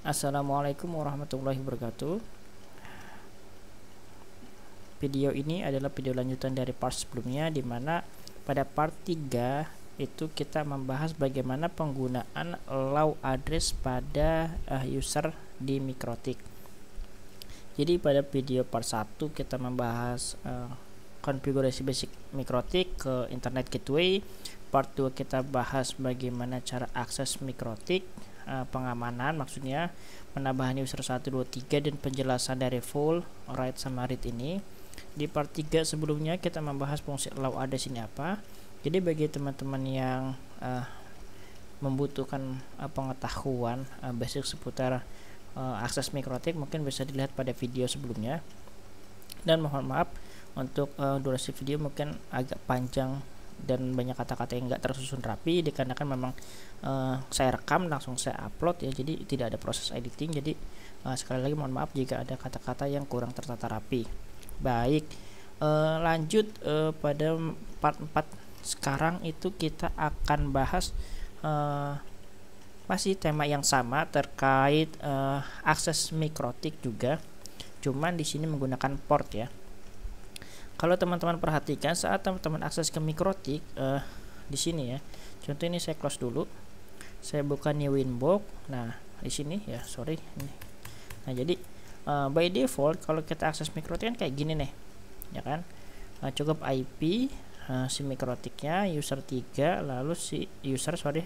Assalamualaikum warahmatullahi wabarakatuh. Video ini adalah video lanjutan dari part sebelumnya, di mana pada part 3 itu kita membahas bagaimana penggunaan allow address pada user di MikroTik. Jadi pada video part 1 kita membahas konfigurasi basic MikroTik ke internet gateway. Part 2 kita bahas bagaimana cara akses MikroTik, pengamanan, maksudnya penambahan user 1, 2, 3 dan penjelasan dari full, write sama read ini. Di part 3 sebelumnya kita membahas fungsi allow address ini apa. Jadi bagi teman-teman yang membutuhkan pengetahuan basic seputar akses MikroTik, mungkin bisa dilihat pada video sebelumnya. Dan mohon maaf untuk durasi video mungkin agak panjang dan banyak kata-kata yang enggak tersusun rapi, dikarenakan memang saya rekam langsung saya upload ya, jadi tidak ada proses editing. Jadi sekali lagi mohon maaf jika ada kata-kata yang kurang tertata rapi. Baik, lanjut pada part 4. Sekarang itu kita akan bahas masih tema yang sama terkait akses MikroTik juga, cuman di sini menggunakan port ya. Kalau teman-teman perhatikan saat teman-teman akses ke MikroTik di sini ya. Contoh ini saya close dulu. Saya buka new winbox. Nah, di sini ya, sorry ini. Nah, jadi by default kalau kita akses MikroTik kan kayak gini nih. Ya kan? Cukup IP si MikroTiknya user 3, lalu si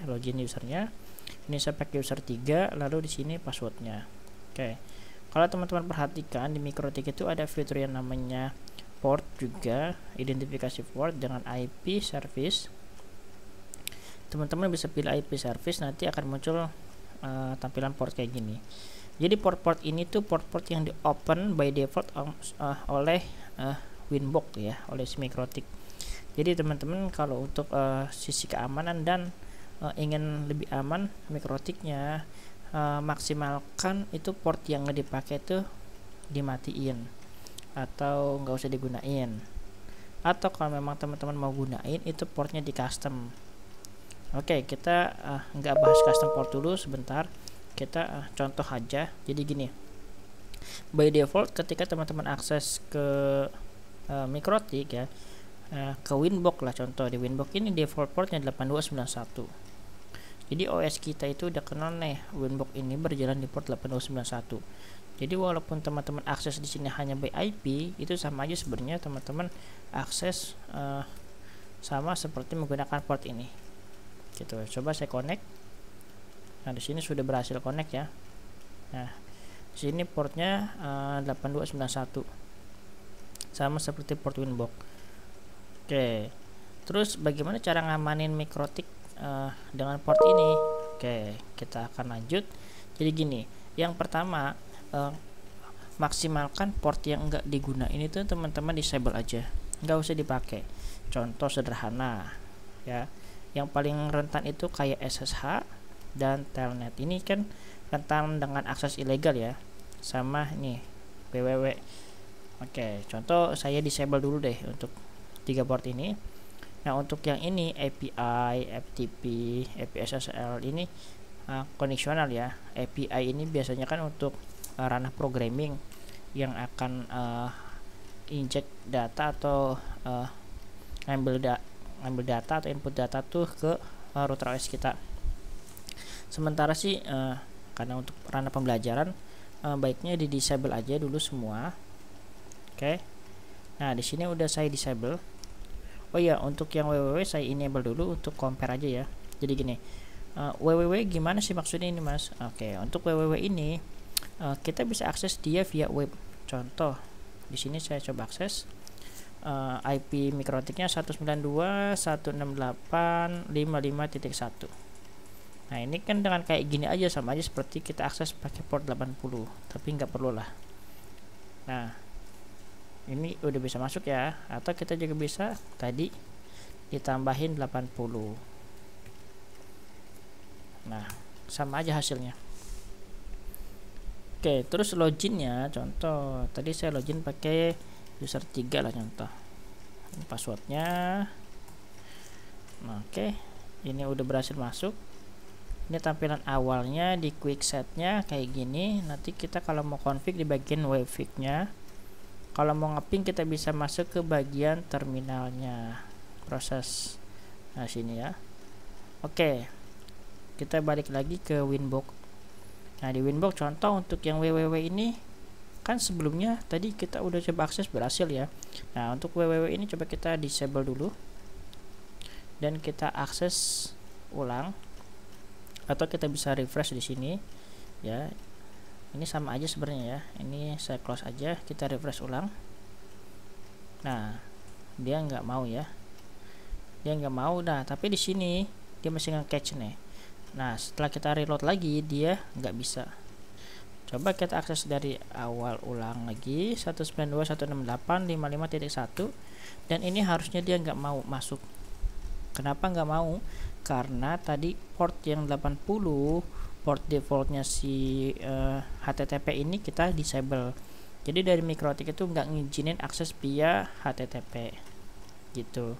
login usernya. Ini saya pakai user 3, lalu di sini passwordnya. Oke. Kalau teman-teman perhatikan di MikroTik itu ada fitur yang namanya port juga, identifikasi port dengan IP service. Teman-teman bisa pilih IP service, nanti akan muncul tampilan port kayak gini. Jadi port-port ini tuh port-port yang di open by default oleh winbox ya, oleh si MikroTik. Jadi teman-teman kalau untuk sisi keamanan dan ingin lebih aman MikroTiknya, maksimalkan itu port yang dipakai itu dimatiin atau nggak usah digunain, atau kalau memang teman-teman mau gunain itu portnya di custom. Oke, kita nggak bahas custom port dulu sebentar, kita contoh aja. Jadi gini, by default ketika teman-teman akses ke MikroTik ya, ke winbox lah, contoh di winbox ini default portnya 8291. Jadi OS kita itu udah kenal nih winbox ini berjalan di port 8291. Jadi walaupun teman-teman akses di sini hanya by IP, itu sama aja sebenarnya teman-teman akses sama seperti menggunakan port ini. Gitu. Coba saya connect. Nah, di sini sudah berhasil connect ya. Nah, di sini portnya 8291. Sama seperti port winbox. Oke. Terus bagaimana cara ngamanin MikroTik dengan port ini? Oke, kita akan lanjut. Jadi gini, yang pertama maksimalkan port yang enggak digunain itu teman-teman disable aja, nggak usah dipakai. Contoh sederhana ya, yang paling rentan itu kayak SSH dan telnet. Ini kan rentan dengan akses ilegal ya, sama ini www. Oke, contoh saya disable dulu deh untuk 3 port ini. Nah, untuk yang ini API, FTP, API-SSL ini kondisional ya. API ini biasanya kan untuk ranah programming yang akan inject data atau ngambil data atau input data tuh ke router OS kita. Sementara sih karena untuk ranah pembelajaran baiknya di disable aja dulu semua. Oke. Nah, di sini udah saya disable. Oh iya, untuk yang www saya enable dulu untuk compare aja ya. Jadi gini, www gimana sih maksudnya ini Mas? Oke, untuk www ini kita bisa akses dia via web. Contoh di sini saya coba akses IP MikroTiknya 192.168.55.1. Nah, ini kan dengan kayak gini aja, sama aja seperti kita akses pakai port 80, tapi nggak perlu lah. Nah, ini udah bisa masuk ya, atau kita juga bisa tadi ditambahin 80. Nah, sama aja hasilnya. Oke, terus loginnya, contoh tadi saya login pakai user 3 lah contoh. Ini passwordnya. Nah, oke, ini udah berhasil masuk. Ini tampilan awalnya di quick setnya kayak gini. Nanti kita kalau mau config di bagian webfig nya, kalau mau ngeping kita bisa masuk ke bagian terminalnya, proses. Nah sini ya. Oke, kita balik lagi ke Winbox. Nah di Winbox contoh untuk yang www ini kan sebelumnya tadi kita udah coba akses berhasil ya. Nah untuk www ini coba kita disable dulu dan kita akses ulang, atau kita bisa refresh di sini ya. Ini sama aja sebenarnya ya. Ini saya close aja, kita refresh ulang. Nah dia nggak mau ya, dia nggak mau. Nah tapi di sini dia masih nge-catch nih. Nah setelah kita reload lagi dia nggak bisa. Coba kita akses dari awal ulang lagi 192.168.55.1, dan ini harusnya dia nggak mau masuk. Kenapa nggak mau? Karena tadi port yang 80, port defaultnya si HTTP ini kita disable. Jadi dari MikroTik itu nggak ngizinin akses via HTTP gitu.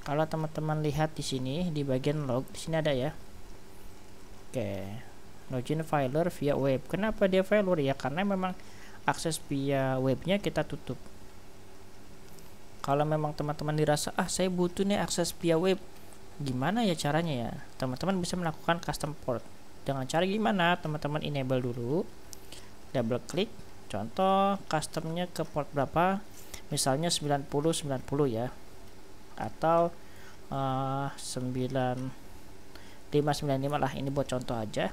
Kalau teman-teman lihat di sini di bagian log, di sini ada ya. Oke, login failure via web. Kenapa dia failure ya? Karena memang akses via webnya kita tutup. Kalau memang teman-teman dirasa saya butuh nih akses via web, gimana ya caranya ya? Teman-teman bisa melakukan custom port. Dengan cara gimana? Teman-teman enable dulu, double klik, contoh customnya ke port berapa, misalnya 90 ya, atau 9595 lah, ini buat contoh aja.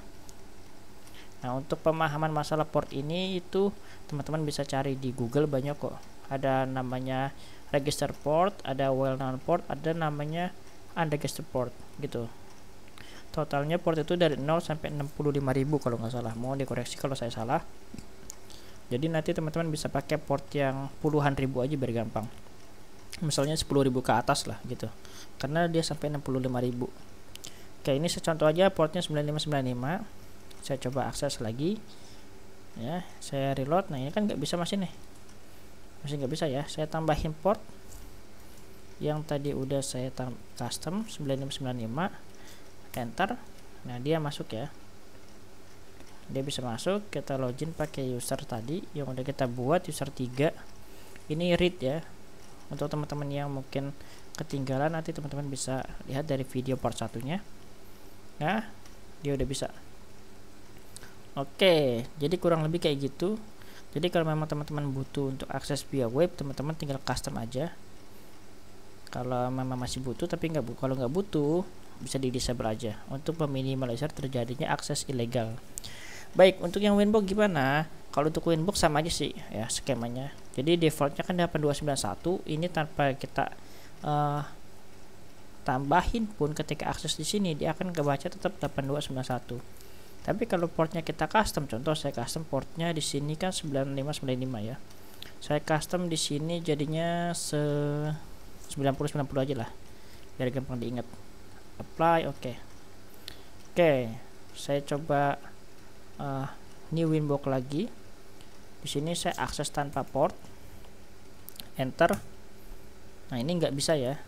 Nah untuk pemahaman masalah port ini itu teman-teman bisa cari di Google, banyak kok. Ada namanya register port, ada well known port, ada namanya unregistered port gitu. Totalnya port itu dari 0 sampai 65.000 kalau nggak salah. Mohon dikoreksi kalau saya salah. Jadi nanti teman-teman bisa pakai port yang puluhan ribu aja biar gampang. Misalnya 10.000 ke atas lah gitu. Karena dia sampai 65.000. Oke, ini secontoh aja portnya 9595. Saya coba akses lagi. Ya, saya reload. Nah, ini kan nggak bisa masih nih. Masih nggak bisa ya. Saya tambahin port yang tadi udah saya custom 9595, enter. Nah dia masuk ya, dia bisa masuk. Kita login pakai user tadi yang udah kita buat, user 3. Ini read ya, untuk teman-teman yang mungkin ketinggalan, nanti teman-teman bisa lihat dari video part satunya. Nah dia udah bisa. Oke, jadi kurang lebih kayak gitu. Jadi kalau memang teman-teman butuh untuk akses via web, teman-teman tinggal custom aja. Kalau memang masih butuh, tapi kalau nggak butuh bisa di disable aja untuk meminimalisir terjadinya akses ilegal. Baik, untuk yang Winbox gimana? Kalau untuk Winbox sama aja sih ya skemanya. Jadi defaultnya kan 8291, ini tanpa kita tambahin pun ketika akses di sini dia akan kebaca tetap 8291. Tapi kalau portnya kita custom, contoh saya custom portnya di sini kan 9595 ya. Saya custom di sini jadinya 90 aja lah biar gampang diingat. Apply, oke. Saya coba new Winbox lagi. Di sini saya akses tanpa port, enter. Nah ini nggak bisa ya,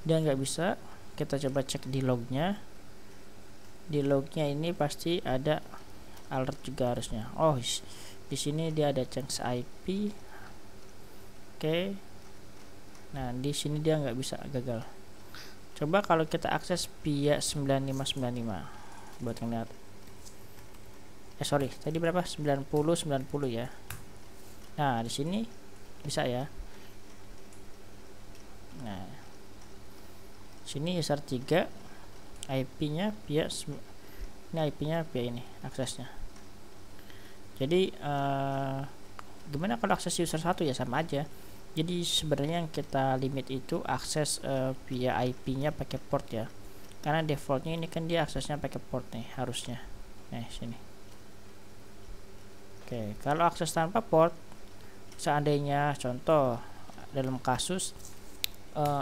dia nggak bisa. Kita coba cek di lognya. Di lognya ini pasti ada alert juga harusnya. Oh di sini dia ada change IP. Oke. Nah di sini dia nggak bisa, gagal. Coba kalau kita akses via 9595 buat ngeliat. Sorry, tadi berapa? 90 ya. Nah di sini bisa ya. Nah sini user 3, IP-nya via ini, IP-nya via ini aksesnya. Jadi gimana kalau akses user 1 ya sama aja. Jadi sebenarnya yang kita limit itu akses via IP-nya pakai port ya. Karena defaultnya ini kan dia aksesnya pakai port nih harusnya. Nah sini. Oke, kalau akses tanpa port, seandainya contoh dalam kasus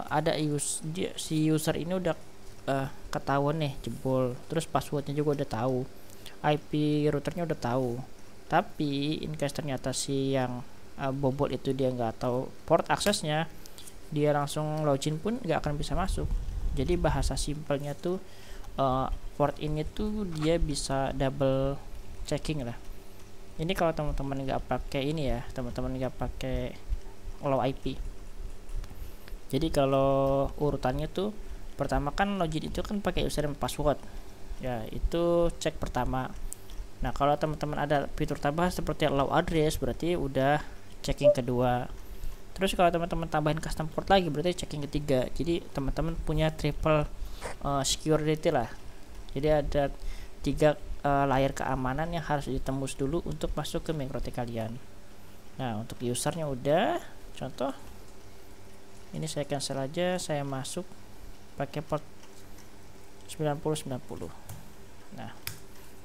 ada si user ini udah ketahuan nih jebol, terus passwordnya juga udah tahu, IP routernya udah tahu, tapi in case ternyata si yang bobot itu dia nggak tahu port aksesnya, dia langsung login pun nggak akan bisa masuk. Jadi bahasa simpelnya tuh port ini tuh dia bisa double checking lah. Ini kalau teman-teman nggak pakai ini ya, teman-teman nggak pakai allow IP. Jadi kalau urutannya tuh pertama kan login itu kan pakai username password ya, itu cek pertama. Nah kalau teman-teman ada fitur tambahan seperti allow address, berarti udah checking kedua. Terus kalau teman-teman tambahin custom port lagi, berarti checking ketiga. Jadi teman-teman punya triple security lah. Jadi ada 3 layer keamanan yang harus ditembus dulu untuk masuk ke MikroTik kalian. Nah untuk usernya udah, contoh ini saya cancel aja, saya masuk pakai port 9090. Nah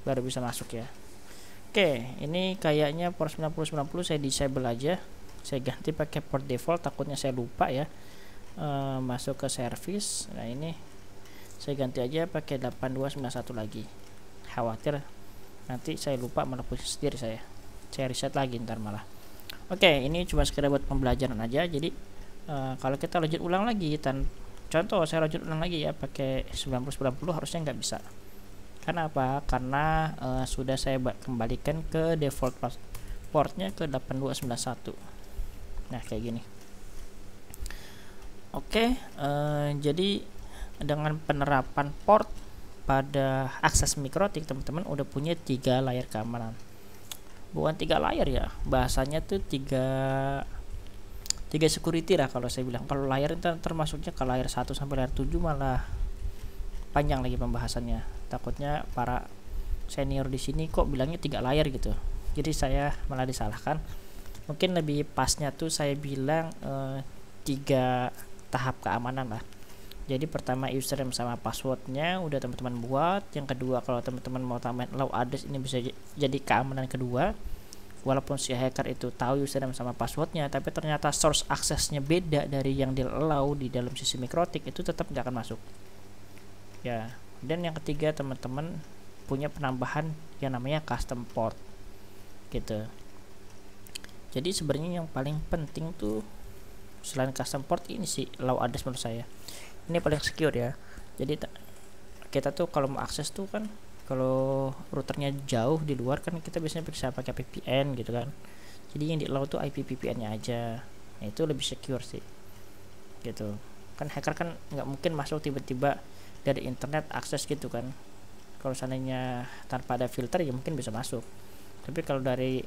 baru bisa masuk ya. Oke, ini kayaknya port 9090 saya disable aja, saya ganti pakai port default, takutnya saya lupa ya. Masuk ke service. Nah ini saya ganti aja pakai 8291 lagi, khawatir nanti saya lupa malah pusing sendiri saya reset lagi ntar malah. Oke, ini cuma sekedar buat pembelajaran aja. Jadi kalau kita login ulang lagi, contoh saya login ulang lagi ya pakai 9090, harusnya nggak bisa. Karena apa? Karena sudah saya kembalikan ke default portnya ke 8291. Nah kayak gini. Oke, jadi dengan penerapan port pada akses MikroTik, teman-teman udah punya 3 layer keamanan. Bukan 3 layer ya, bahasanya tuh 3 security lah kalau saya bilang. Kalau layer itu termasuknya ke layer 1 sampai layer 7 malah panjang lagi pembahasannya. Takutnya para senior di sini kok bilangnya 3 layer gitu. Jadi saya malah disalahkan. Mungkin lebih pasnya tuh saya bilang 3 tahap keamanan lah. Jadi pertama username sama passwordnya udah teman-teman buat. Yang kedua kalau teman-teman mau tambahin allow address, ini bisa jadi keamanan kedua. Walaupun si hacker itu tahu username sama passwordnya, tapi ternyata source aksesnya beda dari yang di allow di dalam sisi MikroTik, itu tetap nggak akan masuk ya. Dan yang ketiga teman-teman punya penambahan yang namanya custom port gitu. Jadi sebenarnya yang paling penting tuh selain custom port ini sih allow address menurut saya. Ini paling secure ya. Jadi kita tuh kalau mau akses tuh kan, kalau routernya jauh di luar kan kita biasanya bisa pakai VPN gitu kan. Jadi yang di allow tuh IP VPN-nya aja. Nah, itu lebih secure sih. Gitu. Kan hacker kan nggak mungkin masuk tiba-tiba dari internet akses gitu kan. Kalau seandainya tanpa ada filter ya mungkin bisa masuk. Tapi kalau dari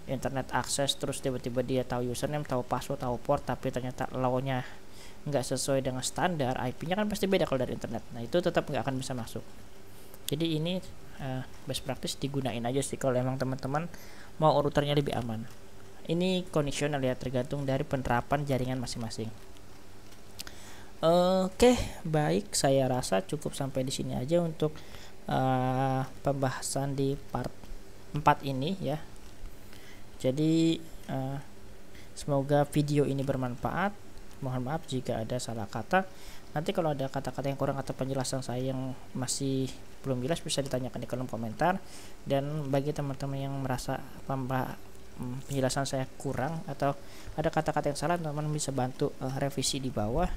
internet akses terus tiba-tiba dia tahu username, tahu password, tahu port, tapi ternyata allow-nya nggak sesuai dengan standar, IP-nya kan pasti beda kalau dari internet. Nah itu tetap nggak akan bisa masuk. Jadi ini best practice digunain aja sih kalau emang teman-teman mau routernya lebih aman. Ini kondisional ya, tergantung dari penerapan jaringan masing-masing. Oke, baik, saya rasa cukup sampai di sini aja untuk pembahasan di part 4 ini ya. Jadi semoga video ini bermanfaat. Mohon maaf jika ada salah kata. Nanti kalau ada kata-kata yang kurang atau penjelasan saya yang masih belum jelas, bisa ditanyakan di kolom komentar. Dan bagi teman-teman yang merasa penjelasan saya kurang atau ada kata-kata yang salah, teman-teman bisa bantu revisi di bawah.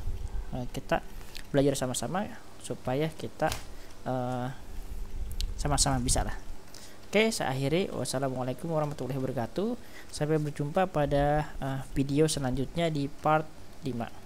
Kita belajar sama-sama supaya kita sama-sama bisa lah. Oke, saya akhiri. Wassalamualaikum warahmatullahi wabarakatuh. Sampai berjumpa pada video selanjutnya di part 5.